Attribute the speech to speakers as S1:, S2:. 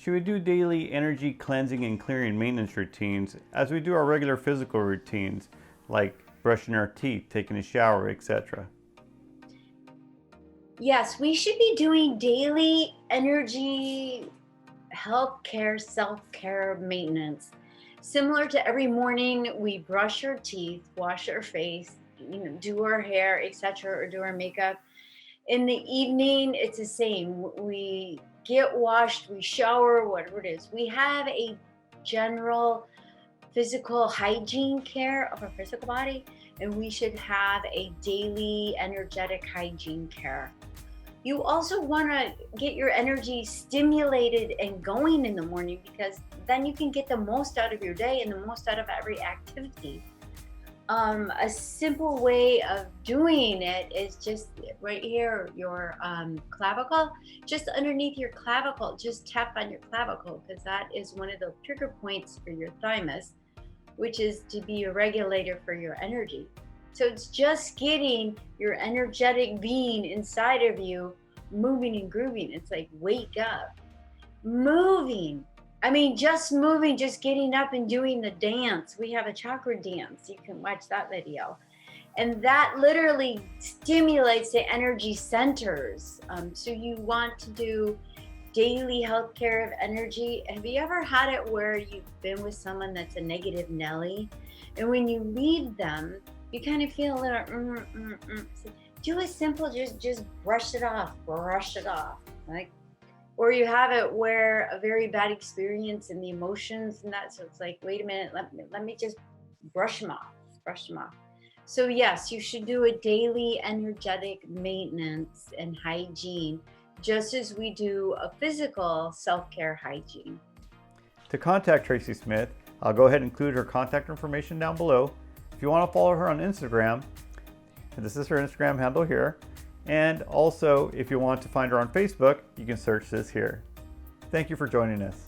S1: Should we do daily energy cleansing and clearing maintenance routines as we do our regular physical routines like brushing our teeth, taking a shower, etc.?
S2: Yes, we should be doing daily energy, health care, self-care maintenance. Similar to every morning, we brush our teeth, wash our face, do our hair, etc., or do our makeup. In the evening, it's the same. We get washed, we shower, whatever it is. We have a general physical hygiene care of our physical body, and we should have a daily energetic hygiene care. You also want to get your energy stimulated and going in the morning, because then you can get the most out of your day and the most out of every activity. A simple way of doing it is just right here, your clavicle, just underneath your clavicle. Just tap on your clavicle, because that is one of the trigger points for your thymus, which is to be a regulator for your energy. So it's just getting your energetic being inside of you moving and grooving. It's like, wake up, moving. I mean, just moving, just getting up and doing the dance. We have a chakra dance. You can watch that video. And that literally stimulates the energy centers. So you want to do daily health care of energy. Have you ever had it where you've been with someone that's a negative Nelly? And when you leave them, you kind of feel a little, So do a simple, just brush it off, like. Or you have it where a very bad experience and the emotions and that, so it's like, wait a minute, let me just brush them off. So yes, you should do a daily energetic maintenance and hygiene, just as we do a physical self-care hygiene.
S1: To contact Tracy Smith, I'll go ahead and include her contact information down below. If you want to follow her on Instagram, this is her Instagram handle here. And also, if you want to find her on Facebook, you can search this here. Thank you for joining us.